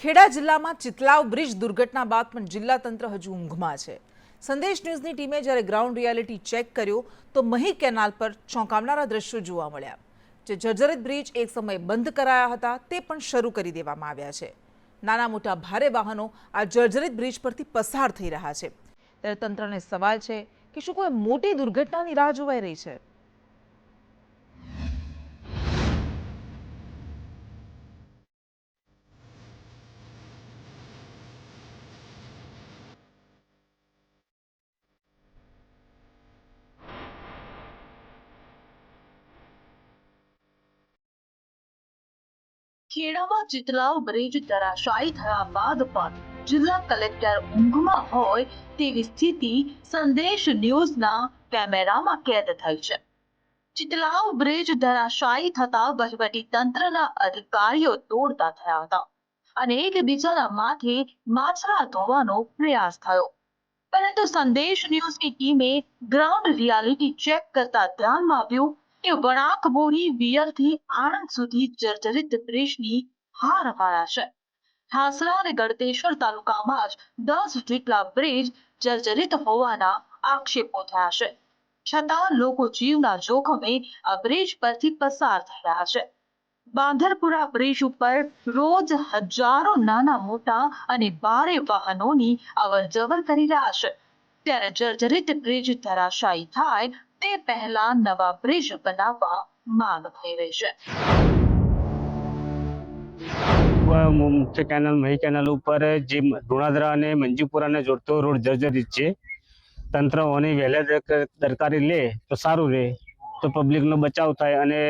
ખેડા જિલ્લામાં ચિતલાવ બ્રિજ દુર્ઘટના બાદ પણ જિલ્લા તંત્ર હજુ ઊંઘમાં છે। સંદેશ ન્યૂઝની ટીમે જ્યારે ગ્રાઉન્ડ રિયાલિટી ચેક કર્યો તો મહી કેનાલ પર ચોંકાવનારા દ્રશ્યો જોવા મળ્યા। જે જર્જરિત બ્રિજ એક સમયે બંધ કરાયા હતા તે પણ શરૂ કરી દેવામાં આવ્યા છે। નાના મોટા ભારે વાહનો આ જર્જરિત બ્રિજ પરથી પસાર થઈ રહ્યા છે। ત્યારે તંત્રને સવાલ છે કે શું કોઈ મોટી દુર્ઘટનાની રાહ જોવાઈ રહી છે? ખેડામાં ચિતલાવ બ્રિજ ધરાશાયી થયા બાદ પણ જિલ્લા કલેક્ટર ઊંઘમાં હોય તેવી સ્થિતિ સંદેશ ન્યૂઝના કેમેરામાં કેદ થઈ છે। ચિતલાવ બ્રિજ ધરાશાયી થતા વહીવટી તંત્રના અધિકારીઓ દોડતા થયા હતા અને એકબીજાના માથે માછલા ધોવાનો પ્રયાસ થયો, પરંતુ સંદેશ ન્યૂઝની ટીમે ગ્રાઉન્ડ રિયાલિટી ચેક કરતા ધ્યાનમાં આવ્યું કે વણાક બોરી વિયરથી આણંદ સુધી જર્જરિત બ્રિજની હારમાળા છે। ઠાસરા અને ગળતેશ્વર તાલુકામાં જ 10 જેટલા બ્રિજ જર્જરિત હોવાના આક્ષેપો થયા છે, છતાં લોકો જીવના જોખમે આ બ્રિજ પરથી પસાર થઈ રહ્યા છે। બાંધરપુરા બ્રિજ ઉપર રોજ હજારો નાના મોટા અને ભારે વાહનોની અવરજવર કરી રહ્યા છે, ત્યારે જર્જરિત બ્રિજ ધરાશાયી થાય તે પહેલા નવા બ્રિજ બનાવવા માંગ થઈ રહી છે। મુખ્ય કેનાલ મહી કેનાલ ઉપર જે ધોળાદરા અને મંજીપુરાને જોડતો રોડ જર્જરિત છે। તંત્ર ઓની વહેલા દરકારી લે તો સારું રહે, તો પબ્લિકનો બચાવ થાય અને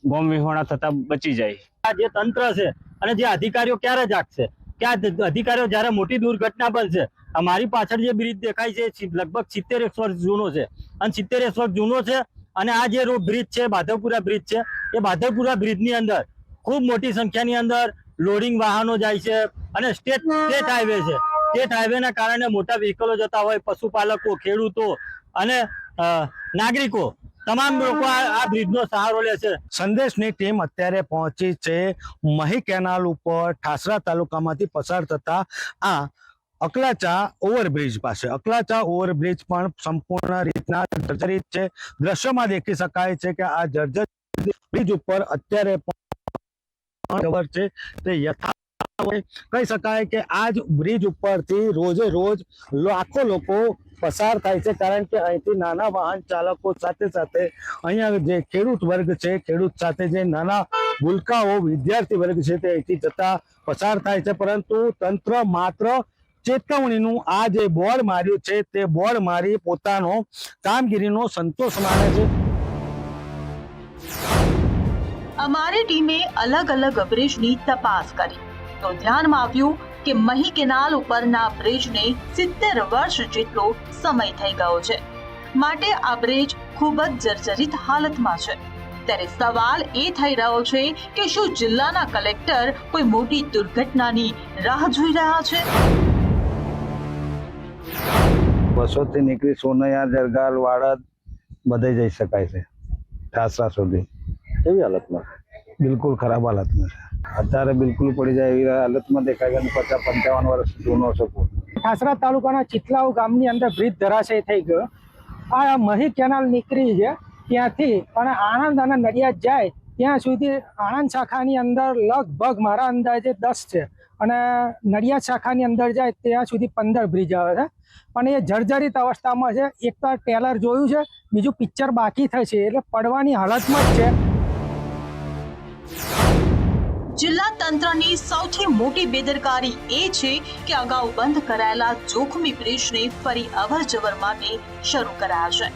બોમ્બ વિહોણા થતા બચી જાય। આ જે તંત્ર છે અને જે અધિકારીઓ ક્યારે જાગશે? કે આ અધિકારીઓ જ્યારે મોટી દુર્ઘટના બનશે, અમારી પાછળ જે બ્રિજ દેખાય છે લગભગ 70-100 વર્ષ જૂનો છે અને 70-100 વર્ષ જૂનો છે અને આ જે બ્રિજ છે બાંધરપુરા બ્રિજ છે, એ બાંધરપુરા બ્રિજની અંદર ખૂબ મોટી સંખ્યાની અંદર લોડિંગ વાહનો જાય છે અને સ્ટેટ હાઈવે છે। સ્ટેટ હાઈવેના કારણે મોટા વ્હીકલો જતા હોય, પશુપાલકો, ખેડૂતો અને નાગરિકો તમામ લોકો આ બ્રિજનો સહારો લે છે। સંદેશની ટીમ અત્યારે પહોંચી છે મહી કેનાલ ઉપર ઠાસરા તાલુકામાંથી પસાર થતા આ અકલાચા ઓવરબ્રિજ પાસે। અકલાચા ઓવરબ્રિજ પણ સંપૂર્ણ રીતના જર્જરિત છે। દ્રશ્યમાં દેખી શકાય છે કે આ જર્જરિત બ્રિજ ઉપર અત્યારે પણ છે તે કહી શકાય કે આ જ બ્રિજ ઉપરથી રોજે રોજ લાખો લોકો પસાર થાય છે, કારણ કે અહીંથી નાના વાહન ચાલકો સાથે સાથે અહીંયા જે ખેડૂત વર્ગ છે, ખેડૂત સાથે જે નાના ભૂલકાઓ વિદ્યાર્થી વર્ગ છે તે અહીંથી જતા પસાર થાય છે, પરંતુ તંત્ર માત્ર ચેતવણીનું આ જે બોર્ડ માર્યું છે તે બોર્ડ મારી પોતાનો કામગીરીનો સંતોષ માને છે। અમારી ટીમે અલગ અલગ બ્રિજની તપાસ કરી તો ધ્યાનમાં આવ્યું કે મહી કેનાલ ઉપરના બ્રિજને 70 વર્ષ જેટલો સમય થઈ ગયો છે, માટે આ બ્રિજ ખૂબ જ જર્જરિત હાલતમાં છે। ત્યારે સવાલ એ થઈ રહ્યો છે કે શું જિલ્લાના કલેક્ટર કોઈ મોટી દુર્ઘટનાની રાહ જોઈ રહ્યા છે? બસોથી નીકળી સોનૈયા, જરગાલ, વાડદ બધે જઈ શકાય છે, ઠાસરા સુધી। કેવી હાલતમાં? બિલકુલ ખરાબ હાલતમાં છે, અત્યારે બિલકુલ પડી જાય એવી હાલતમાં દેખાય છે। 50-55 વર્ષ જૂનો છે। ઠાસરા તાલુકાના ચિતલાવ ગામની અંદર બ્રિજ ધરાશય થઈ ગયો। આ મહી કેનાલ નીકળી છે ત્યાંથી અને આણંદ અને નડિયાદ જાય ત્યાં સુધી આણંદ શાખાની અંદર લગભગ મારા અંદાજે 10 છે અને નડિયાદ શાખાની અંદર જાય ત્યાં સુધી 15 બ્રિજ આવે છે, પણ એ જર્જરિત અવસ્થામાં છે। એક તો ટેલર જોયું છે, બીજું પિક્ચર બાકી થશે, એટલે પડવાની હાલતમાં જ છે। જિલ્લા તંત્રની સૌથી મોટી બેદરકારી એ છે કે અગાઉ બંધ કરાયેલા જોખમી બ્રિજને ફરી અવરજવર માટે શરૂ કરાયા છે,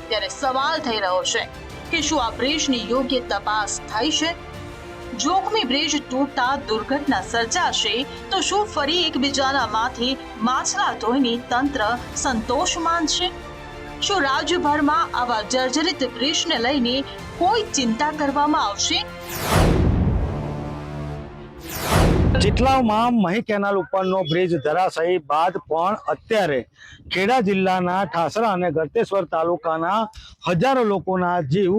ત્યારે સવાલ થઈ રહ્યો છે કે શું આ બ્રિજની યોગ્ય તપાસ થઈ છે? જોખમી બ્રિજ તૂટતા દુર્ઘટના સર્જાશે તો શું ફરી એકબીજાના માથે માછલા ધોઈને તંત્ર સંતોષ માનશે? શું રાજ્યભરમાં આવા જર્જરિત બ્રિજને લઈને કોઈ ચિંતા કરવામાં આવશે? ચિતલાવમાં મહી કેનાલ ઉપરનો બ્રિજ ધરાશાયી બાદ પણ અત્યારે ખેડા જિલ્લાના ઠાસરા અને ગળતેશ્વર તાલુકાના હજારો લોકોના જીવ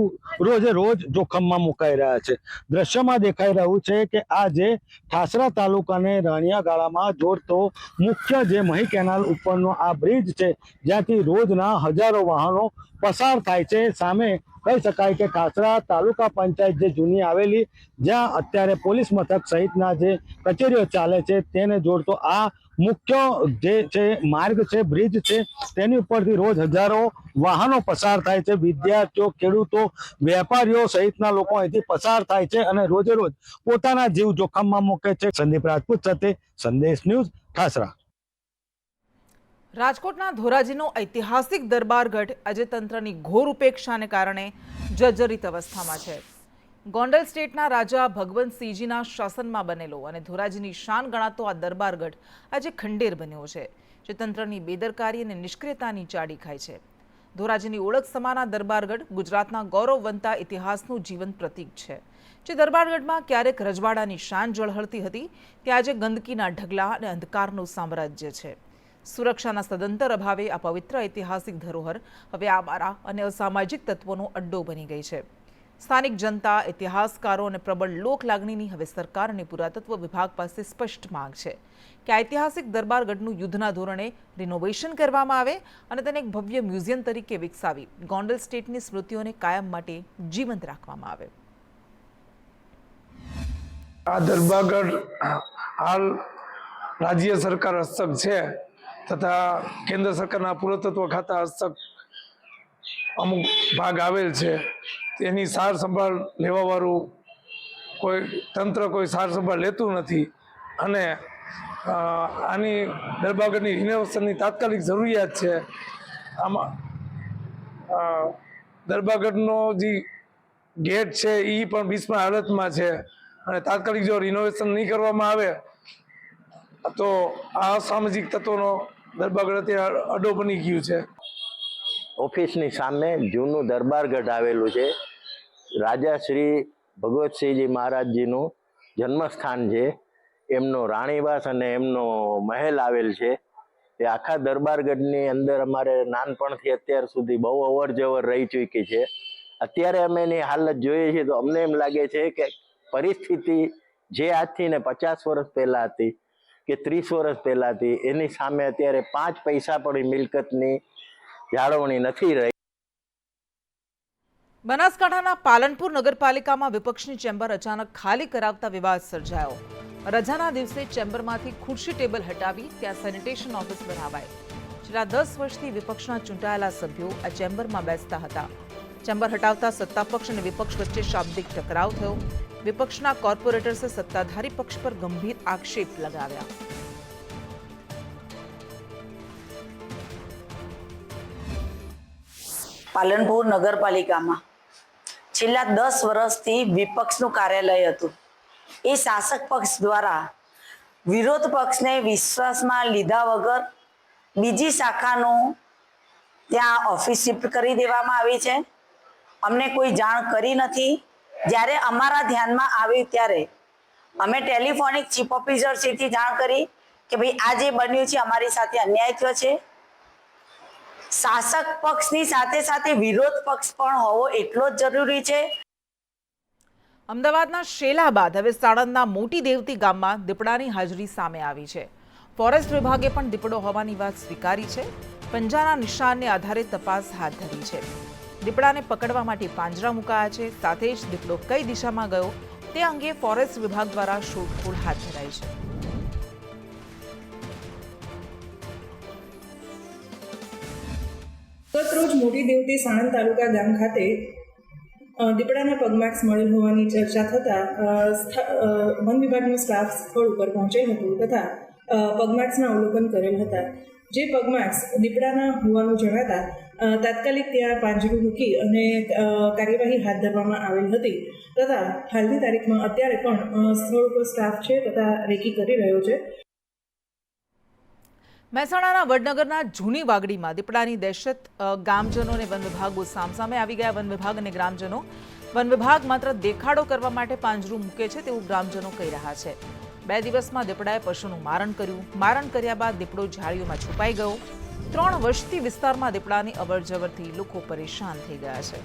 રોજે રોજ જોખમમાં મુકાઈ રહ્યા છે. દ્રશ્યમાં દેખાઈ રહ્યું છે કે આ જે ઠાસરા તાલુકાને રાણિયાગાળામાં જોડતો મુખ્ય જે મહી કેનાલ ઉપરનો આ બ્રિજ છે, જ્યાંથી રોજના હજારો વાહનો પસાર થાય છે. સામે કહી શકાય કે ઠાસરા તાલુકા પંચાયત જે જૂની આવેલી, જ્યાં અત્યારે પોલીસ મથક સહિતના જે કચેરીઓ ચાલે છે, તેને જોડતો આ મુખ્ય જે છે માર્ગ છે, બ્રિજ છે, તેની ઉપરથી રોજ હજારો વાહનો પસાર થાય છે. વિદ્યાર્થીઓ, ખેડૂતો, વેપારીઓ સહિતના લોકો અહીંથી પસાર થાય છે અને રોજે રોજ પોતાના જીવ જોખમમાં મૂકે છે. સંદીપ રાજપૂત સાથે સંદેશ ન્યૂઝ, ઠાસરા. રાજકોટના ધોરાજીનો ઐતિહાસિક દરબારગઢ આજે તંત્રની ઘોર ઉપેક્ષાને કારણે જર્જરિત અવસ્થામાં છે. ગોંડલ સ્ટેટના રાજા ભગવંતસિંહજીના શાસનમાં બનેલો અને ધોરાજીની શાન ગણાતો આ દરબારગઢ આજે ખંડેર બન્યો છે, જે તંત્રની બેદરકારી અને નિષ્ક્રિયતાની ચાડી ખાય છે. ધોરાજીની ઓળખ સમાન આ દરબારગઢ ગુજરાતના ગૌરવવંતા ઇતિહાસનું જીવંત પ્રતીક છે. જે દરબારગઢમાં ક્યારેક રજવાડાની શાન ઝળહળતી હતી, ત્યાં આજે ગંદકીના ઢગલા અને અંધકારનું સામ્રાજ્ય છે. સુરક્ષાના સદંતર અભાવે આ પવિત્ર ઐતિહાસિક ધરોહર હવે આવારા અને અસામાજિક તત્વોનો અડ્ડો બની ગઈ છે. સ્થાનિક જનતા, ઇતિહાસકારો અને પ્રબળ લોક લાગણીની હવે સરકાર અને પુરાતત્વ વિભાગ પાસે સ્પષ્ટ માંગ છે કે ઐતિહાસિક દરબારગઢનું યુદ્ધના ધોરણે રિનોવેશન કરવામાં આવે અને તેને એક ભવ્ય મ્યુઝિયમ તરીકે વિકસાવી ગોંડલ સ્ટેટની સ્મૃતિઓને કાયમ માટે જીવંત રાખવામાં આવે. આ દરબારગઢ હાલ રાજ્ય સરકાર હસ્તક છે તથા કેન્દ્ર સરકારના પુરાતત્વ ખાતા હસ્તક અમુક ભાગ આવેલ છે. તેની સાર સંભાળ લેવા વાળું કોઈ તંત્ર કોઈ સાર સંભાળ લેતું નથી અને આની દરબારગઢની રિનોવેશનની તાત્કાલિક જરૂરિયાત છે. આમાં દરબારગઢનો જે ગેટ છે એ પણ બિસ્માર હાલતમાં છે અને તાત્કાલિક જો રિનોવેશન નહીં કરવામાં આવે તો આ અસામાજિક તત્વોનો દરબારગઢ અત્યારે અડ્ડો બની ગયું છે. ઓફિસની સામે જૂનું દરબારગઢ આવેલું છે. રાજા શ્રી ભગવતસિંહજી મહારાજજીનું જન્મસ્થાન છે. એમનો રાણીવાસ અને એમનો મહેલ આવેલ છે. એ આખા દરબારગઢની અંદર અમારે નાનપણથી અત્યાર સુધી બહુ અવર જવર રહી ચૂકી છે. અત્યારે અમે એની હાલત જોઈએ છીએ તો અમને એમ લાગે છે કે પરિસ્થિતિ જે આજથી ને 50 વર્ષ પહેલા હતી કે 30 વર્ષ પહેલા હતી, એની સામે અત્યારે 5 પૈસા પણ મિલકતની જાળવણી નથી રહી. બનાસકાંઠાના પાલનપુર નગરપાલિકામાં વિપક્ષની ચેમ્બર અચાનક ખાલી કરાવતા વિવાદ સર્જાયો. રજાના દિવસે ચેમ્બરમાંથી ખુરશી ટેબલ હટાવી ત્યાં સેનિટેશન ઓફિસ બનાવાઈ. છેલ્લા 10 વર્ષથી વિપક્ષના ચૂંટાયેલા સભ્યો આ ચેમ્બરમાં બેસતા હતા. ચેમ્બર હટાવતા સત્તાપક્ષ અને વિપક્ષ વચ્ચે શાબ્દિક ટકરાવ થયો. વિપક્ષના કોર્પોરેટર્સે સત્તાધારી પક્ષ પર ગંભીર આક્ષેપ લગાવ્યા. પાલનપુર નગરપાલિકામાં છેલ્લા 10 વર્ષથી વિપક્ષનું કાર્યાલય હતું. એ શાસક પક્ષ દ્વારા વિરોધ પક્ષને વિશ્વાસમાં લીધા વગર બીજી શાખાનું ત્યાં ઓફિસ શિફ્ટ કરી દેવામાં આવી છે. અમને કોઈ જાણ કરી નથી. જ્યારે અમારા ધ્યાનમાં આવ્યું ત્યારે અમે ટેલિફોનિક ચીફ ઓફિસરથી જાણ કરી કે ભાઈ આ જે બન્યું છે અમારી સાથે અન્યાય થયો છે. શાસક પક્ષની સાથે સાથે વિરોધ પક્ષ પણ હોવો એટલો જ જરૂરી છે. અમદાવાદના શેલા બાદ હવે સાણંદના મોટી દેવતી ગામમાં દીપડાની હાજરી સામે આવી છે. ફોરેસ્ટ વિભાગે પણ દીપડો હોવાની વાત સ્વીકારી છે. પંજાના નિશાનને આધારે તપાસ હાથ ધરી છે. દીપડાને પકડવા માટે પાંજરા મુકાયા છે. સાથે જ દીપડો કઈ દિશામાં ગયો તે અંગે ફોરેસ્ટ વિભાગ દ્વારા શોધખોળ હાથ ધરાઈ છે. ગત રોજ મોટી દેવતી સાણંદ તાલુકા ગામ ખાતે દીપડાના પગમાર્ક્સ મળેલ હોવાની ચર્ચા થતાં વન વિભાગનો સ્ટાફ સ્થળ ઉપર પહોંચેલ હતું તથા પગમાર્ક્સના અવલોકન કરેલ હતા. જે પગમાર્ક્સ દીપડાના હોવાનું જણાતા તાત્કાલિક ત્યાં પાંજરું મૂકી અને કાર્યવાહી હાથ ધરવામાં આવેલ હતી તથા હાલની તારીખમાં અત્યારે પણ સ્થળ ઉપર સ્ટાફ છે તથા રેકી કરી રહ્યો છે. મહેસાણાના વડનગરના જૂની વાગડીમાં દીપડાની દહેશત ગામજનો અને વન વિભાગો સામસામે આવી ગયા. વન વિભાગ અને ગ્રામજનો વન વિભાગ માત્ર દેખાડો કરવા માટે પાંજરું મૂકે છે તેવું ગ્રામજનો કહી રહ્યા છે. 2 દિવસમાં દીપડાએ પશુનું મારણ કર્યું. મારણ કર્યા બાદ દીપડો ઝાડીઓમાં છુપાઈ ગયો. 3 વસ્તી વિસ્તારમાં દીપડાની અવરજવરથી લોકો પરેશાન થઈ ગયા છે.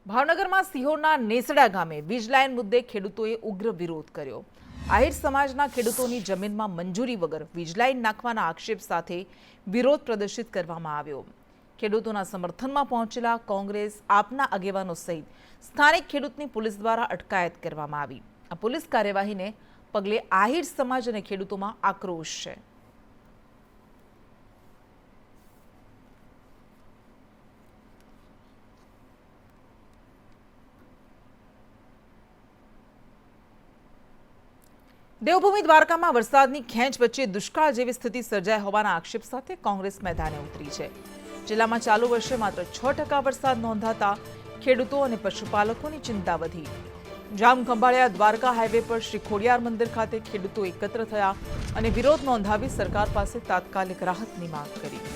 ભાવનગરમાં સિહોરના નેસડા ગામે વીજ લાઇન મુદ્દે ખેડૂતોએ ઉગ્ર વિરોધ કર્યો. આહિર સમાજના ખેડૂતોની જમીનમાં મંજૂરી વગર વીજ લાઇન નાખવાના આક્ષેપ સાથે વિરોધ પ્રદર્શિત કરવામાં આવ્યો. ખેડૂતોના સમર્થનમાં પહોંચેલા કોંગ્રેસ, આપના આગેવાનો સહિત સ્થાનિક ખેડૂતની પોલીસ દ્વારા અટકાયત કરવામાં આવી. આ પોલીસ કાર્યવાહીને પગલે આહિર સમાજ અને ખેડૂતોમાં આક્રોશ છે. દેવભૂમિ દ્વારકામાં વરસાદની ખેંચ વચ્ચે દુષ્કાળ જેવી સ્થિતિ સર્જાઈ હોવાના આક્ષેપ સાથે કોંગ્રેસ મેદાને ઉતરી છે. જિલ્લામાં ચાલુ વર્ષે માત્ર 6% વરસાદ નોંધાતા ખેડૂતો અને પશુપાલકોની ચિંતા વધી. જામ ખંભાળિયા દ્વારકા હાઈવે પર શ્રી ખોડિયાર મંદિર ખાતે ખેડૂતો એકત્ર થયા અને વિરોધ નોંધાવી સરકાર પાસે તાત્કાલિક રાહતની માંગ કરી.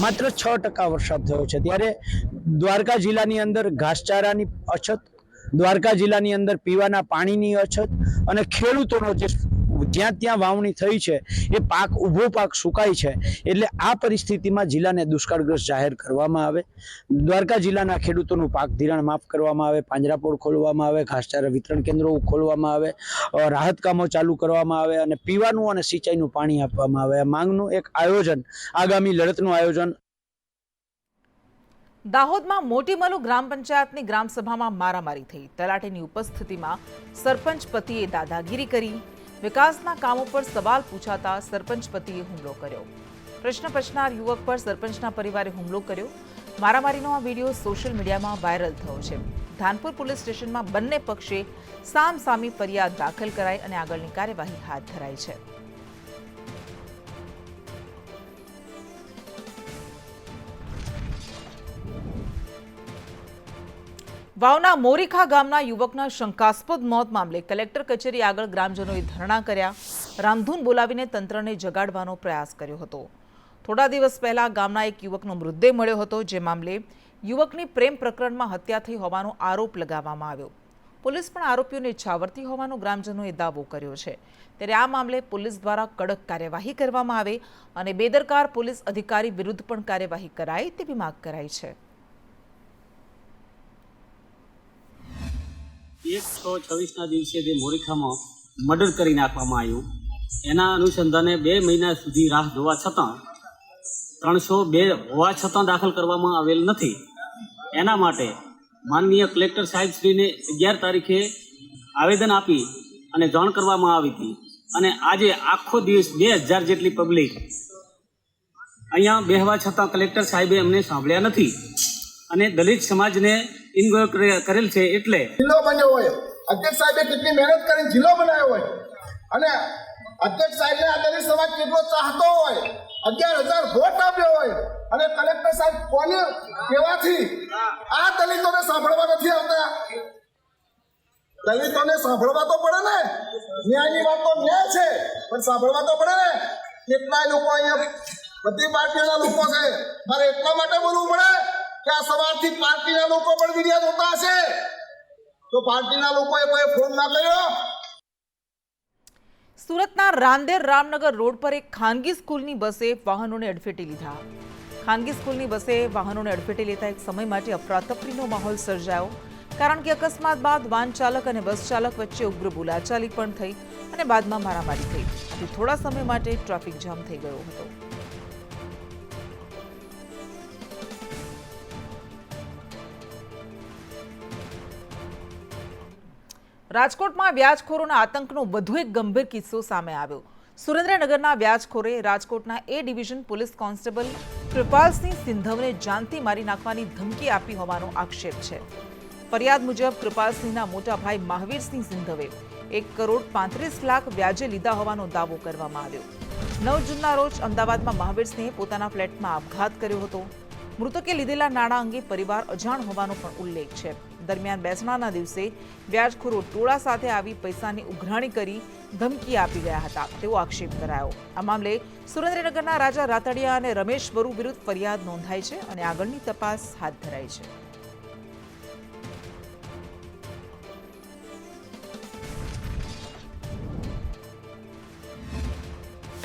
માત્ર 6% વરસાદ થયો છે, ત્યારે દ્વારકા જિલ્લાની અંદર ઘાસચારાની અછત, દ્વારકા જિલ્લાની અંદર પીવાના પાણીની અછત અને ખેડૂતોનો જે જ્યાં ત્યાં વાવણી થઈ છે એ પાક ઊભો પાક સુકાય છે. એટલે આ પરિસ્થિતિમાં જિલ્લાને દુષ્કાળગ્રસ્ત જાહેર કરવામાં આવે, દ્વારકા જિલ્લાના ખેડૂતોનું પાક ધિરાણ માફ કરવામાં આવે, પાંજરાપોળ ખોલવામાં આવે, ઘાસચારા વિતરણ કેન્દ્રો ખોલવામાં આવે, રાહત કામો ચાલુ કરવામાં આવે અને પીવાનું અને સિંચાઈનું પાણી આપવામાં આવે. આ માંગનું એક આયોજન, આગામી લડતનું આયોજન. દાહોદમાં મોટીમલુ ગ્રામ પંચાયતની ગ્રામસભામાં મારામારી થઈ. તલાટીની ઉપસ્થિતિમાં સરપંચ પતિએ દાદાગીરી કરી. વિકાસના કામો પર સવાલ પૂછાતા સરપંચ પતિએ હુમલો કર્યો. પ્રશ્ન પૂછનાર યુવક પર સરપંચના પરિવારે હુમલો કર્યો. મારામારીનો આ વિડીયો સોશિયલ મીડિયામાં વાયરલ થયો છે. ધાનપુર પોલીસ સ્ટેશનમાં બંને પક્ષે સામસામી ફરિયાદ દાખલ કરાઈ અને આગળની કાર્યવાહી હાથ ધરાઈ છે. વાવના મોરીખા ગામના યુવકના શંકાસ્પદ મોત મામલે કલેક્ટર કચેરી આગળ ગ્રામજનોએ ધરણા કર્યા. રામધૂન બોલાવીને તંત્રને જગાડવાનો પ્રયાસ કર્યો હતો. થોડા દિવસ પહેલા ગામના એક યુવકનો મૃતદેહ મળ્યો હતો, જે મામલે યુવકની પ્રેમ પ્રકરણમાં હત્યા થઈ હોવાનો આરોપ લગાવવામાં આવ્યો. પોલીસ પણ આરોપીઓને છાવરતી હોવાનો ગ્રામજનોએ દાવો કર્યો છે. ત્યારે આ મામલે પોલીસ દ્વારા કડક કાર્યવાહી કરવામાં આવે અને બેદરકાર પોલીસ અધિકારી વિરુદ્ધ પણ કાર્યવાહી કરાય તેવી માંગ કરાઈ છે. 1/6/26 દિવસે જે મોરીખામાં મર્ડર કરી નાખવામાં આવ્યું, એના અનુસંધાને 2 મહિના સુધી રાહ જોવા છતાં 302 હોવા છતાં દાખલ કરવામાં આવેલ નથી. એના માટે માનનીય કલેક્ટર સાહેબશ્રીને 11 તારીખે આવેદન આપી અને જાણ કરવામાં આવી હતી. અને આજે આખો દિવસ 2000 જેટલી પબ્લિક અહીંયા બેહવા છતાં કલેક્ટર સાહેબે અમને સાંભળ્યા નથી અને દલિત સમાજને ઇન્વોલ્વ કરેલ છે. એટલે જિલ્લો બન્યો હોય, અધ્યક્ષ સાહેબે કેટલી મહેનત કરીને જિલ્લો બનાવ્યો હોય અને અધ્યક્ષ સાહેબને આ દલિત સમાજ કેટલો ચાહતો હોય, 11,000 વોટ આપ્યો હોય અને કલેક્ટર સાહેબ કોને કહેવાથી આ દલિતોને સાંભળવા નથી આવતા. દલિતોને સાંભળવા તો પડે ને, ન્યાયની વાત તો ન્યાય છે પણ સાંભળવા તો પડે ને. કેટલાય લોકો અહીંયા બધી પાર્ટીઓના લોકો છે, મારે એટલા માટે બોલવું પડે કે આ સવારથી પાર્ટીના લોકો પણ વિડિયા જોતા હશે, તો પાર્ટીના લોકોએ કોઈ ફોન ના કર્યો. સુરતના રાંદેર રામનગર રોડ પર એક ખાનગી સ્કૂલની બસે વાહનોને અડફેટે લીધા. ખાનગી સ્કૂલની બસે વાહનોને અડફેટે લેતા એક સમય માટે અફરાતફરીનો માહોલ સર્જાયો, કારણ કે અકસ્માત બાદ વાહન ચાલક અને બસ ચાલક વચ્ચે ઉગ્ર બોલાચાલી પણ થઈ અને બાદમાં મારામારી થઈ. આથી થોડા સમય માટે ટ્રાફિક જામ થઈ ગયો હતો. રાજકોટમાં વ્યાજખોરોના આતંકનો વધુ એક ગંભીર કિસ્સો સામે આવ્યો. સુરેન્દ્રનગરના વ્યાજખોરે રાજકોટના A division police constable Kripalsinh સિંધવને જાનથી મારી નાખવાની ધમકી આપી હોવાનો આક્ષેપ છે. ફરિયાદ મુજબ કૃપાલસિંહના મોટા ભાઈ મહાવીરસિંહ સિંધવે 1,35,00,000 વ્યાજે લીધા હોવાનો દાવો કરવામાં આવ્યો. 9 જૂનના રોજ અમદાવાદમાં મહાવીરસિંહે પોતાના ફ્લેટમાં આપઘાત કર્યો હતો. મૃતકે લીધેલા નાણાં અંગે પરિવાર અજાણ હોવાનો પણ ઉલ્લેખ છે. દરમિયાન બેસણાના દિવસે વ્યાજખોરો ટોળા સાથે આવી પૈસાની ઉઘરાણી કરી ધમકી આપી ગયા હતા તેવો આક્ષેપ કરાયો. આ મામલે સુરેન્દ્રનગરના રાજા રાતડિયા અને રમેશ વરુ વિરુદ્ધ ફરિયાદ નોંધાઈ છે અને આગળની તપાસ હાથ ધરાઈ છે.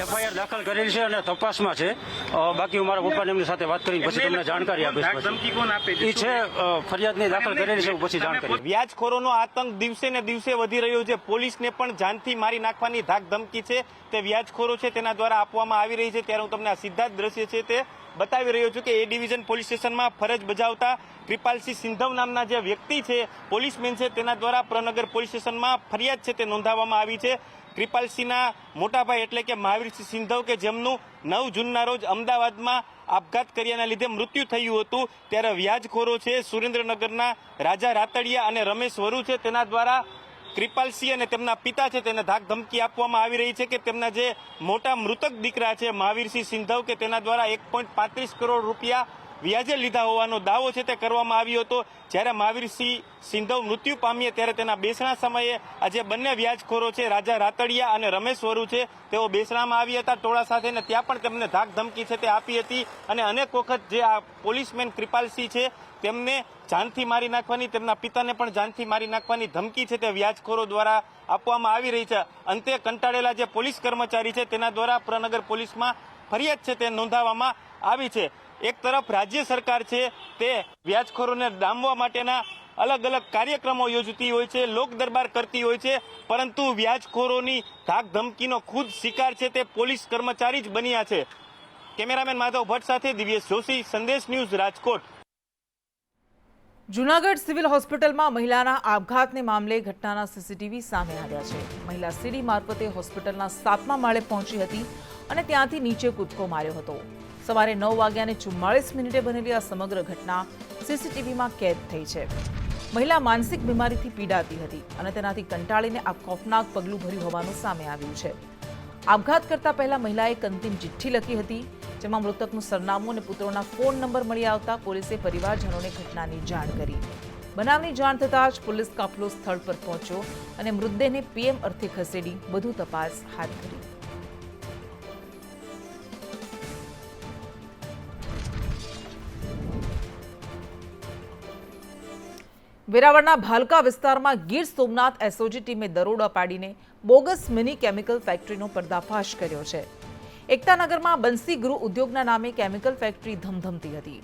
એફઆઈઆર દાખલ કરેલી છે અને તપાસમાં છે. બાકી હું મારા પપ્પાને એમની સાથે વાત કરીને પછી તમને જાણકારી આપીશ. એ છે ફરિયાદની દાખલ કરેલી છે પછી જાણકારી. વ્યાજખોરોનો આતંક દિવસે ને દિવસે વધી રહ્યો છે. પોલીસને પણ જાનથી મારી નાખવાની ધાક ધમકી છે તે વ્યાજખોરો છે તેના દ્વારા આપવામાં આવી રહી છે. ત્યારે હું તમને આ સીધા જ દ્રશ્ય છે તે બતાવી રહ્યો છું કે એ ડિવિઝન પોલીસ સ્ટેશનમાં ફરજ બજાવતા કૃપાલસિંહ સિંધવ નામના જે વ્યક્તિ છે પોલીસમેન છે તેના દ્વારા પ્રનગર પોલીસ સ્ટેશનમાં ફરિયાદ છે તે નોંધાવવામાં આવી છે. કૃપાલસિંહના મોટાભાઈ એટલે કે મહાવીરસિંહ સિંધવ કે જેમનું 9 જૂનના રોજ અમદાવાદમાં આપઘાત કર્યાના લીધે મૃત્યુ થયું હતું ત્યારે વ્યાજખોરો છે સુરેન્દ્રનગરના રાજા રાતડિયા અને રમેશ વરુ છે તેના દ્વારા કૃપાલસિંહ અને તેમના પિતા છે તેને ધાક ધમકી આપવામાં આવી રહી છે કે તેમના જે મોટા મૃતક દીકરા છે મહાવીરસિંહ સિંધવ કે તેના દ્વારા 1.35 કરોડ રૂપિયા વ્યાજે લીધા હોવાનો દાવો છે તે કરવામાં આવ્યો હતો. જ્યારે મહાવીરસિંહ સિંધવ મૃત્યુ પામ્યા ત્યારે તેના બેસણા સમયે આ જે બંને વ્યાજખોરો છે રાજા રાતડિયા અને રમેશ વરુ છે તેઓ બેસણામાં આવ્યા હતા ટોળા સાથે ને ત્યાં પણ તેમને ધાક ધમકી છે તે આપી હતી અને અનેક વખત જે આ પોલીસમેન કૃપાલસિંહ છે તેમને જાનથી મારી નાખવાની તેમના પિતાને પણ જાનથી મારી નાખવાની ધમકી છે તે વ્યાજખોરો દ્વારા આપવામાં આવી રહી છે. અંતે કંટાળેલા જે પોલીસ કર્મચારી છે તેના દ્વારા પ્રનગર પોલીસમાં ફરિયાદ છે તે નોંધાવવામાં આવી છે. એક તરફ રાજ્ય સરકાર છે તે વ્યાજખોરોને ડામવા માટેના અલગ અલગ કાર્યક્રમો યોજતી હોય છે, લોક દરબાર કરતી હોય છે, પરંતુ વ્યાજખોરોની ધાક ધમકીનો ખુદ શિકાર છે તે પોલીસ કર્મચારી જ બન્યા છે. કેમેરામેન માધવ ભટ્ટ સાથે દિવ્યેશ જોશી, સંદેશ ન્યૂઝ, રાજકોટ. જૂનાગઢ સિવિલ હોસ્પિટલમાં મહિલાના આપઘાતને મામલે ઘટનાના સીસીટીવી સામે આવ્યા છે. મહિલા સીડી મારફતે હોસ્પિટલના 7મા માળે પહોંચી હતી અને ત્યાંથી નીચે કૂદકો માર્યો હતો. સવારે 9:44 બનેલી આ સમગ્ર ઘટના સીસીટીવીમાં કેદ થઈ છે. મહિલા માનસિક બીમારીથી પીડાતી હતી અને તેનાથી કંટાળીને આ ખોફનાક પગલું ભર્યું હોવાનું સામે આવ્યું છે. આપઘાત કરતા પહેલા મહિલાએ એક અંતિમ ચિઠ્ઠી લખી હતી જેમાં મૃતકનું સરનામું અને પુત્રોના ફોન નંબર મળી આવતા પોલીસે પરિવારજનોને ઘટનાની જાણ કરી. બનાવની જાણ થતાં જ પોલીસ કાફલો સ્થળ પર પહોંચ્યો અને મૃતદેહને પીએમ અર્થે ખસેડી વધુ તપાસ હાથ ધરી. વેરાવળના ભાલકા વિસ્તારમાં ગીર સોમનાથ એસઓજી ટીમે દરોડા પાડીને બોગસ મિની કેમિકલ ફેક્ટરીનો પર્દાફાશ કર્યો છે. એકતાનગરમાં બંસી ગૃહ ઉદ્યોગના નામે કેમિકલ ફેક્ટરી ધમધમતી હતી.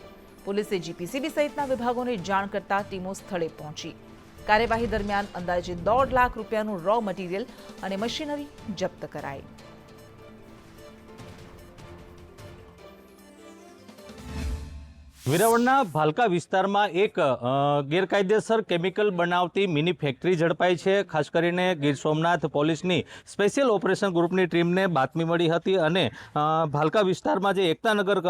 પોલીસે જીપીસીબી સહિતના વિભાગોને જાણ કરતા ટીમો સ્થળે પહોંચી. કાર્યવાહી દરમિયાન અંદાજે 1.5 લાખ રૂપિયાનું રો મટીરીયલ અને મશીનરી જપ્ત કરાઈ. વેરાવળના ભાલકા વિસ્તારમાં એક ગેરકાયદેસર કેમિકલ બનાવતી મિની ફેક્ટરી ઝડપાઈ છે. ખાસ કરીને ગીર સોમનાથ પોલીસની સ્પેશિયલ ઓપરેશન ગ્રુપની ટીમને બાતમી મળી હતી અને ભાલકા વિસ્તારમાં જે એકતાનગર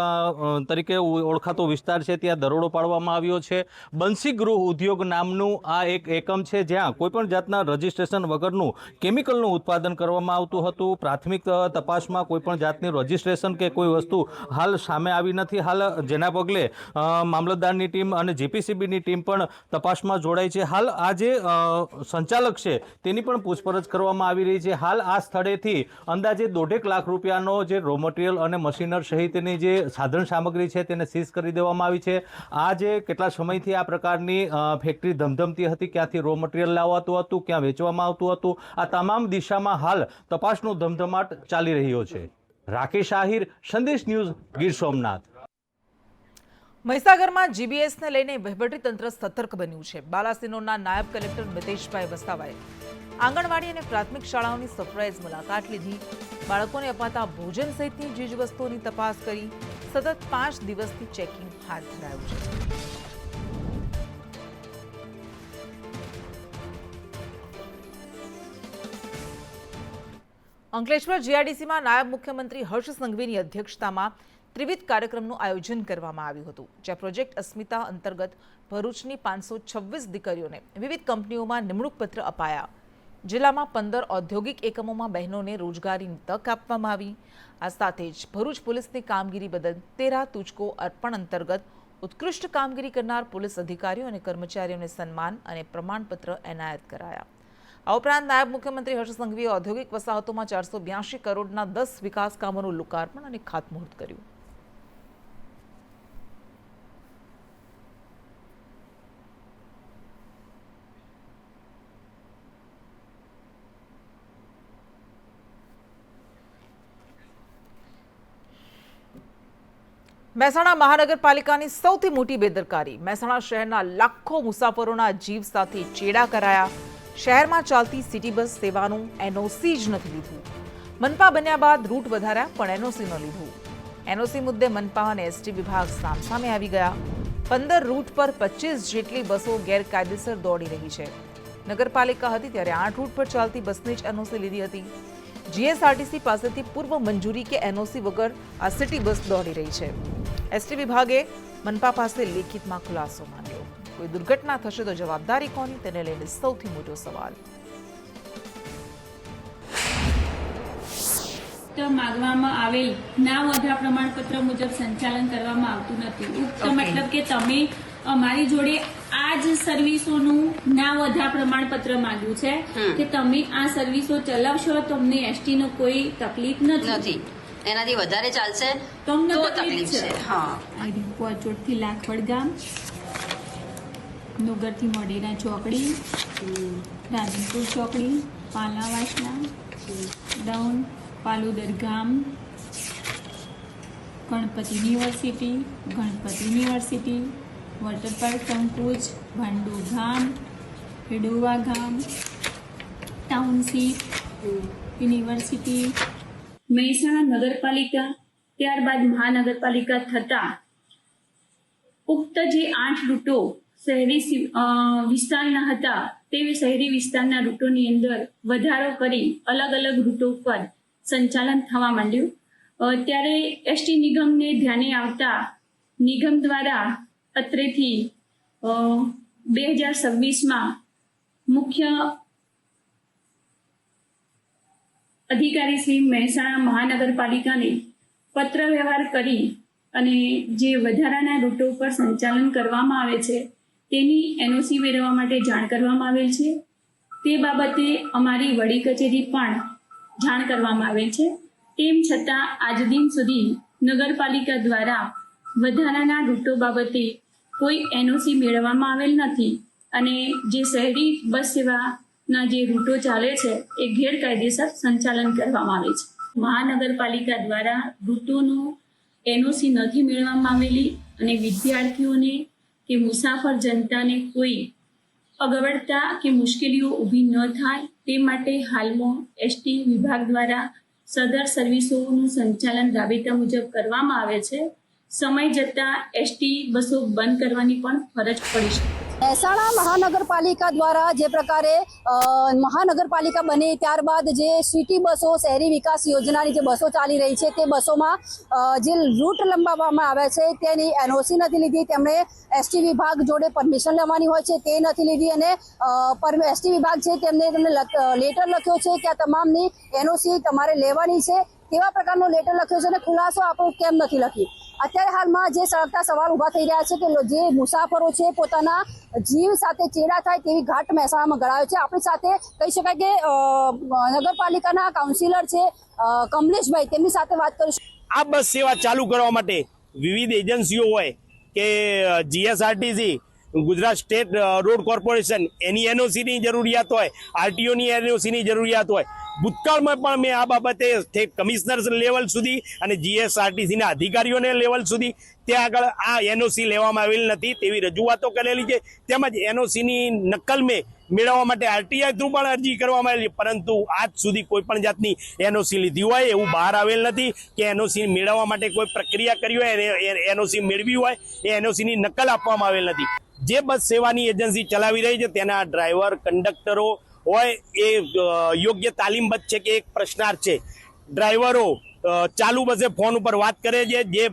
તરીકે ઓળખાતો વિસ્તાર છે ત્યાં દરોડો પાડવામાં આવ્યો છે. બંસી ગૃહ ઉદ્યોગ નામનું આ એક એકમ છે જ્યાં કોઈપણ જાતના રજિસ્ટ્રેશન વગરનું કેમિકલનું ઉત્પાદન કરવામાં આવતું હતું. પ્રાથમિક તપાસમાં કોઈપણ જાતની રજિસ્ટ્રેશન કે કોઈ વસ્તુ હાલ સામે આવી નથી. હાલ જેના પગલે મામલતદારની ટીમ અને જીપીસીબીની ટીમ પણ તપાસમાં જોડાઈ છે. હાલ આ જે સંચાલક છે તેની પણ પૂછપરછ કરવામાં આવી રહી છે. હાલ આ સ્થળેથી અંદાજે 1.5 લાખ રૂપિયાનો જે રો મટીરિયલ અને મશીનર સહિતની જે સાધન સામગ્રી છે તેને સીઝ કરી દેવામાં આવી છે. આ જે કેટલા સમયથી આ પ્રકારની ફેક્ટરી ધમધમતી હતી, ક્યાંથી રો મટીરિયલ લાવાતું હતું, ક્યાં વેચવામાં આવતું હતું, આ તમામ દિશામાં હાલ તપાસનો ધમધમાટ ચાલી રહ્યો છે. રાકેશ આહિર, સંદેશ ન્યૂઝ, ગીર સોમનાથ. મહીસાગરમાં જીબીએસને લઈને વહીવટીતંત્ર સતર્ક બન્યું છે. બાલાસિનોરના નાયબ કલેક્ટર મિતેશભાઈ વસાવાએ આંગણવાડી અને પ્રાથમિક શાળાઓની સરપ્રાઇઝ મુલાકાત લીધી. બાળકોને અપાતા ભોજન સહિતની ચીજવસ્તુઓની તપાસ કરી. સતત 5 દિવસથી ચેકિંગ હાથ ધરાયું છે. અંકલેશ્વર જીઆઈડીસીમાં નાયબ મુખ્યમંત્રી હર્ષ સંઘવીની અધ્યક્ષતામાં ત્રિવિધ કાર્યક્રમનું આયોજન કરવામાં આવ્યું હતું, જ્યાં પ્રોજેક્ટ અસ્મિતા અંતર્ગત ભરૂચની 526 દીકરીઓને વિવિધ કંપનીઓમાં નિમણૂક પત્ર અપાયા. જિલ્લામાં 15 ઔદ્યોગિક એકમોમાં બહેનોને રોજગારીની તક આપવામાં આવી. આ સાથે જ ભરૂચ પોલીસની કામગીરી બદલ 13 તુચકો અર્પણ અંતર્ગત ઉત્કૃષ્ટ કામગીરી કરનાર પોલીસ અધિકારીઓ અને કર્મચારીઓને સન્માન અને પ્રમાણપત્ર એનાયત કરાયા. આ ઉપરાંત નાયબ મુખ્યમંત્રી હર્ષ સંઘવીએ ઔદ્યોગિક વસાહતોમાં 482 કરોડના 10 વિકાસ કામોનું લોકાર્પણ અને ખાતમુહૂર્ત કર્યું. મહેસાણા મહાનગરપાલિકાની સૌથી મોટી બેદરકારી. મહેસાણા શહેરના લાખો મુસાફરોના જીવ સાથે ચેડા કરાયા. શહેરમાં ચાલતી સિટી બસ સેવાનું એનઓસી જ નથી લીધું. મનપા બન્યા બાદ રૂટ વધાર્યા પણ એનઓસી ન લીધું. એનઓસી મુદ્દે મનપા અને એસટી વિભાગ સામસામે આવી ગયા. 15 રૂટ પર 25 જેટલી બસો ગેરકાયદેસર દોડી રહી છે. નગરપાલિકા હતી ત્યારે 8 રૂટ પર ચાલતી બસની જ એનઓસી લીધી હતી. જીએસઆરટીસી પાસેથી પૂર્વ મંજૂરી કે એનઓસી વગર આ સિટી બસ દોડી રહી છે. એસટી વિભાગે મનપા પાસે લેખિતમાં ખુલાસો માંગ્યો. કોઈ દુર્ઘટના થશે તો જવાબદારી કોની, તેને લઈને સૌથી મોટો સવાલ. માંગવામાં આવેલ ના વધા પ્રમાણપત્ર મુજબ સંચાલન કરવામાં આવતું નથી. ઉક્ત મતલબ કે તમે અમારી જોડે આ જ સર્વિસોનું ના વધા પ્રમાણપત્ર માંગ્યું છે કે તમે આ સર્વિસો ચલાવશો, તમને એસટી નો કોઈ તકલીફ નથી. એનાથી વધારે ચાલશે તમને તો તકલીફ છે. હા, પોચોટથી લાખવડ ગામ, નુગરથી મોઢેરા ચોકડી, રાધનપુર ચોકડી, પાલાવાસના, ડાઉન પાલુદર ગામ, ગણપતિ યુનિવર્સિટી, વોટર પાર્ક કંકુજ, ભાંડુ ગામ, હેડોવા ગામ, ટાઉનશીપ, યુનિવર્સિટી, મહેસાણા નગરપાલિકા, ત્યારબાદ મહાનગરપાલિકા થતાં ઉક્ત જે 8 રૂટો શહેરી વિસ્તારના હતા તે શહેરી વિસ્તારના રૂટોની અંદર વધારો કરી અલગ અલગ રૂટો પર સંચાલન થવા માંડ્યું. ત્યારે એસટી નિગમને ધ્યાને આવતા નિગમ દ્વારા અત્રેથી 2026માં મુખ્ય અધિકારી શ્રી મહેસાણા મહાનગરપાલિકાને પત્ર વ્યવહાર કરી અને જે વધારાના રૂટો પર સંચાલન કરવામાં આવે છે તેની એનઓસી મેળવવા માટે જાણ કરવામાં આવેલ છે. તે બાબતે અમારી વડી કચેરી પણ જાણ કરવામાં આવેલ છે. તેમ છતાં આજ દિન સુધી નગરપાલિકા દ્વારા વધારાના રૂટો બાબતે કોઈ એનઓસી મેળવવામાં આવેલ નથી અને જે શહેરી બસ સેવાના જે રૂટો ચાલે છે એ ગેરકાયદેસર સંચાલન કરવામાં આવે છે. મહાનગરપાલિકા દ્વારા રૂટોનું એનઓસી નથી મેળવવામાં આવેલી અને વિદ્યાર્થીઓને કે મુસાફર જનતાને કોઈ અગવડતા કે મુશ્કેલીઓ ઊભી ન થાય તે માટે હાલમાં એસટી વિભાગ દ્વારા સદર સર્વિસોનું સંચાલન રાબેતા મુજબ કરવામાં આવે છે. સમય જતાં એસટી બસો બંધ કરવાની પણ ફરજ પડી શકે. મહેસાણા મહાનગરપાલિકા દ્વારા જે પ્રકારે મહાનગરપાલિકા બની ત્યારબાદ જે સિટી બસો શહેરી વિકાસ યોજનાની જે બસો ચાલી રહી છે તે બસોમાં જે રૂટ લંબાવવામાં આવે છે તેની એનઓસી નથી લીધી. તેમણે એસટી વિભાગ જોડે પરમિશન લેવાની હોય છે તે નથી લીધી અને એસટી વિભાગ છે તેમને લેટર લખ્યો છે કે આ તમામની એનઓસી તમારે લેવાની છે તેવા પ્રકારનો લેટર લખ્યો છે અને ખુલાસો આપણો કેમ નથી લખી. અત્યારે હાલમાં જે સળગતા સવાલ ઊભા થઈ રહ્યા છે કે જે મુસાફરો છે પોતાના જીવ સાથે ચેડા થાય તેવી ઘાટ મહેસાણામાં ગળાયો છે. આપણી સાથે કહી શકાય કે નગરપાલિકાના કાઉન્સિલર છે કમલેશભાઈ, તેમની સાથે વાત કરીશું. આ બસ સેવા ચાલુ કરવા માટે વિવિધ એજન્સીઓ હોય કે GSRTC, Gujarat state road corporation, એની એનઓસીની જરૂરિયાત હોય, આરટીઓની એનઓસીની જરૂરિયાત હોય. ભૂતકાળમાં પણ મેં આ બાબતે કમિશનર લેવલ સુધી અને જીએસઆરટીસીના અધિકારીઓને લેવલ સુધી ત્યાં આગળ આ એનઓસી લેવામાં આવેલ નથી તેવી રજૂઆતો કરેલી છે. તેમજ એનઓસીની નકલ મેળવવા માટે આરટીઆઈ થ્રુ પણ અરજી કરવામાં આવેલી, પરંતુ આજ સુધી કોઈ પણ જાતની એનઓસી લીધી હોય એવું બહાર આવેલ નથી કે એનઓસી મેળવવા માટે કોઈ પ્રક્રિયા કરી હોય, એનઓસી મેળવી હોય એ એનઓસીની નકલ આપવામાં આવેલ નથી. જે બસ સેવાની એજન્સી ચલાવી રહી છે તેના ડ્રાઈવર, કંડક્ટરો હોય એ યોગ્ય તાલીમબદ્ધ છે કે એક પ્રશ્નાર્થ છે. ડ્રાઈવરો ચાલુ બસે ફોન ઉપર વાત કરે છે. જે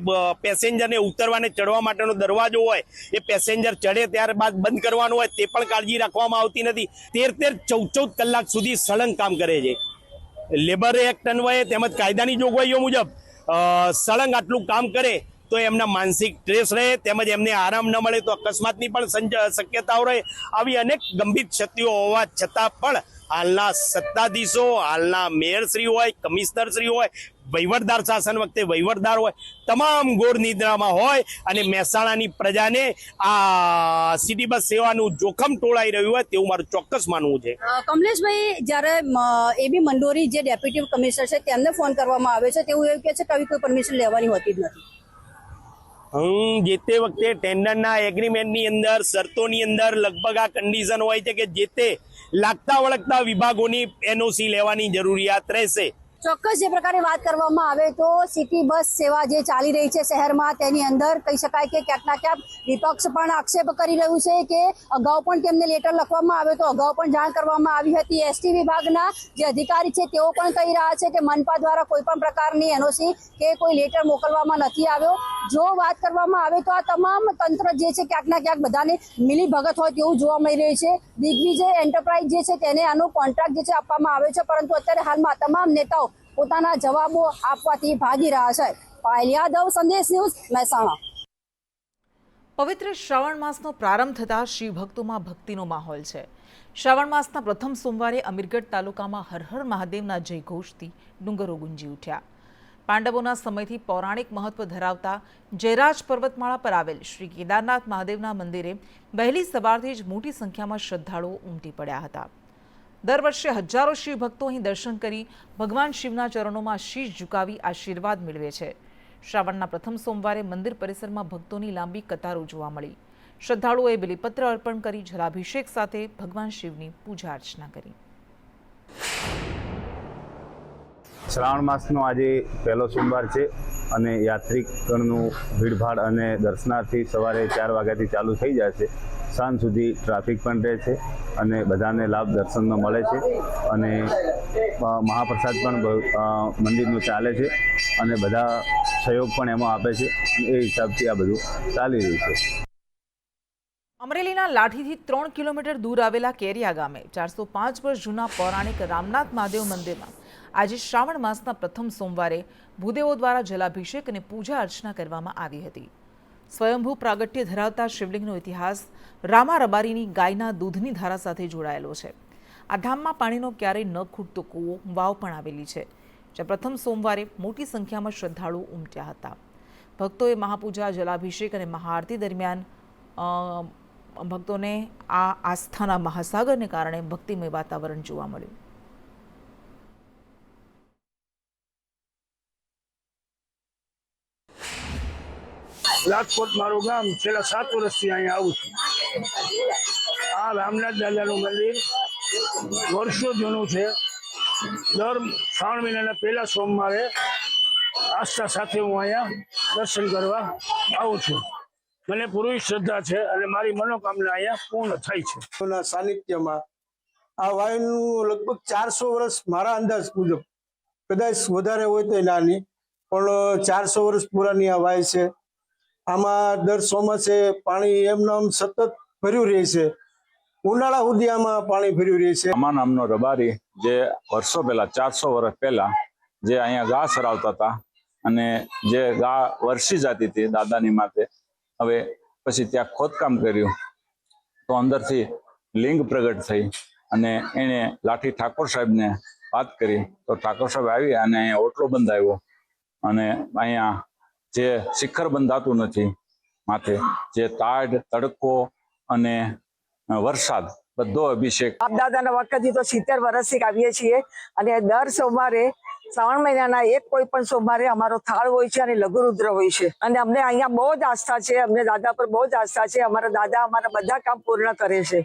પેસેન્જરને ઉતરવાને ચડવા માટેનો દરવાજો હોય એ પેસેન્જર ચડે ત્યારબાદ બંધ કરવાનો હોય તે પણ કાળજી રાખવામાં આવતી નથી. 13-14 કલાક સુધી સળંગ કામ કરે છે. લેબર એક્ટ અન્વયે તેમજ કાયદાની જોગવાઈઓ મુજબ સળંગ આટલું કામ કરે તો એમના માનસિક સ્ટ્રેસ રહે, તેમજ એમને આરામ ન મળે તો અકસ્માતની પણ શક્યતાઓ રહે. આવી અનેક ગંભીર ક્ષતિઓ હોવા છતાં પણ હાલના સત્તાધીશો, હાલના મેયરશ્રી હોય, કમિશનરશ્રી હોય, વહીવટદાર શાસન વખતે વહીવટદાર હોય, તમામ ગોળ નિદ્રામાં હોય અને મહેસાણાની પ્રજાને આ સિટી બસ સેવાનું જોખમ ટોળાઈ રહ્યું હોય તેવું મારું ચોક્કસ માનવું છે. કમલેશભાઈ, જ્યારે એબી મંડોરી જે ડેપ્યુટી કમિશનર છે તેમને ફોન કરવામાં આવે છે, તેવું એવું કહે છે કે આવી કોઈ પરમિશન લેવાની હોતી જ નથી. જે તે વખતે ટેન્ડરના એગ્રીમેન્ટની અંદર, શરતોની અંદર લગભગ આ કન્ડિશન હોય છે કે જે તે લાગતા વળગતા વિભાગોની એનઓસી લેવાની જરૂરિયાત રહેશે. ચોક્કસ જે પ્રકારે વાત કરવામાં આવે તો સિટી બસ સેવા જે ચાલી રહી છે શહેરમાં, તેની અંદર કહી શકાય કે ક્યાંક ના ક્યાંક વિપક્ષ પણ આક્ષેપ કરી રહ્યું છે કે અગાઉ પણ તેમને લેટર લખવામાં આવ્યો તો અગાઉ પણ જાણ કરવામાં આવી હતી. એસટી વિભાગના જે અધિકારી છે તેઓ પણ કહી રહ્યા છે કે મનપા દ્વારા કોઈ પણ પ્રકારની એનઓસી કે કોઈ લેટર મોકલવામાં નથી આવ્યો. જો વાત કરવામાં આવે તો આ તમામ તંત્ર જે છે ક્યાંક ના ક્યાંક બધાને મિલી ભગત હોય તેવું જોવા મળી રહ્યું છે. દિગ્વિજય એન્ટરપ્રાઇઝ જે છે તેને આનો કોન્ટ્રાક્ટ જે છે આપવામાં આવ્યો છે, પરંતુ અત્યારે હાલમાં તમામ નેતાઓ પોતાના જવાબો આપવાથી ભાગી રહ્યા છે. પાયલ યાદવ, સંદેશ ન્યૂઝ, મહેસાણા. પવિત્ર શ્રાવણ માસનો પ્રારંભ થતાં શિવ ભક્તોમાં ભક્તિનો માહોલ છે. શ્રાવણ માસના પ્રથમ સોમવારે અમીરગઢ તાલુકામાં હર હર મહાદેવના જયઘોષથી ડુંગરો ગુંજી ઉઠ્યા. પાંડવોના સમયથી પૌરાણિક મહત્વ ધરાવતા જયરાજ પર્વતમાળા પર આવેલ શ્રી કેદારનાથ મહાદેવના મંદિરે વહેલી સવારથી જ મોટી સંખ્યામાં શ્રદ્ધાળુઓ ઉમટી પડ્યા હતા. દર વર્ષે હજારો શિવ ભક્તો અહીં દર્શન કરી ભગવાન શિવના ચરણોમાં શીશ ઝુકાવી આશીર્વાદ મેળવે છે. શ્રાવણના પ્રથમ સોમવારે મંદિર પરિસરમાં ભક્તોની લાંબી કતારો જોવા મળી. શ્રદ્ધાળુઓએ બિલીપત્ર અર્પણ કરી જલાભિષેક સાથે ભગવાન શિવની પૂજા અર્ચના કરી. શ્રાવણ માસનો આજે પહેલો સોમવાર છે અને યાત્રિકગણનું ભીડભાડ અને દર્શનાર્થી સવારે 4 વાગ્યાથી ચાલુ થઈ જાય છે. સાંજ સુધી ટ્રાફિક પણ રહે છે અને બધાને લાભ દર્શનનો મળે છે અને મહાપ્રસાદ પણ મંદિરનું ચાલે છે અને બધા સહયોગ પણ એમાં આપે છે. એ હિસાબથી આ બધું ચાલી રહ્યું છે. અમરેલીના લાઠીથી 3 કિલોમીટર દૂર આવેલા કેરિયા ગામે 405 વર્ષ જૂના પૌરાણિક રામનાથ મહાદેવ મંદિરમાં આજે શ્રાવણ માસના પ્રથમ સોમવારે ભૂદેવો દ્વારા જલાભિષેક અને પૂજા અર્ચના કરવામાં આવી હતી. સ્વયંભૂ પ્રાગટ્ય ધરાવતા શિવલિંગનો ઇતિહાસ રામા રબારીની ગાયના દૂધની ધારા સાથે જોડાયેલો છે. આ ધામમાં પાણીનો ક્યારેય ન ખૂટતો કૂવો, વાવ પણ આવેલી છે, જ્યાં પ્રથમ સોમવારે મોટી સંખ્યામાં શ્રદ્ધાળુઓ ઉમટ્યા હતા. ભક્તોએ મહાપૂજા, જલાભિષેક અને મહાઆરતી દરમિયાન ભક્તોને આ આસ્થાના મહાસાગરને કારણે ભક્તિમય વાતાવરણ જોવા મળ્યું. રાજકોટ મારું ગામ, છેલ્લા 7 વર્ષથી અહીંયા આવું છું. આ રામનાથ દાદાનું મંદિર વર્ષો જૂનું છે. દર શ્રાવણ મહિનાના પહેલા સોમવારે આસ્થા સાથે હું અહીંયા દર્શન કરવા આવું છું. મને પૂરી શ્રદ્ધા છે અને મારી મનોકામના અહીંયા પૂર્ણ થાય છે. સાનિધ્યમાં આ વાયનું લગભગ 400 વર્ષ મારા અંદાજ મુજબ, કદાચ વધારે હોય તો નાની, પણ 400 વર્ષ પુરાની આ વાય છે. આમાં દર ચોમાસે પાણી એમનામ સતત ભર્યું રહે છે. ઉનાળા સુધી આમાં પાણી ભર્યું રહે છે. રામા નામનો રબારી જે વર્ષો પહેલા 400 વર્ષ પહેલા જે અહીંયા ગા સરાવતા હતા અને જે ગા વરસી જતી હતી દાદાની માથે, હવે પછી ત્યાં ખોદકામ કર્યું તો અંદરથી લિંગ પ્રગટ થઈ અને એણે લાઠી ઠાકોર સાહેબને વાત કરી તો ઠાકોર સાહેબ આવી અને અહીંયા ઓટલો બંધાવ્યો અને અહીંયા જે શિખર બંધાતું નથી માથે, જે તાડ, તડકો અને વરસાદ બધો અભિષેક. બાપ દાદાના વખતથી તો 70 વર્ષથી આવીએ છીએ અને દર સોમવારે શ્રાવણ મહિનાના કોઈ પણ સોમવારે અમારો થાળ હોય છે અને લઘુરુદ્ર હોય છે અને અમને અહીંયા બહુ જ આસ્થા છે. અમને દાદા પર બહુ જ આસ્થા છે. અમારા દાદા અમારા બધા કામ પૂર્ણ કરે છે.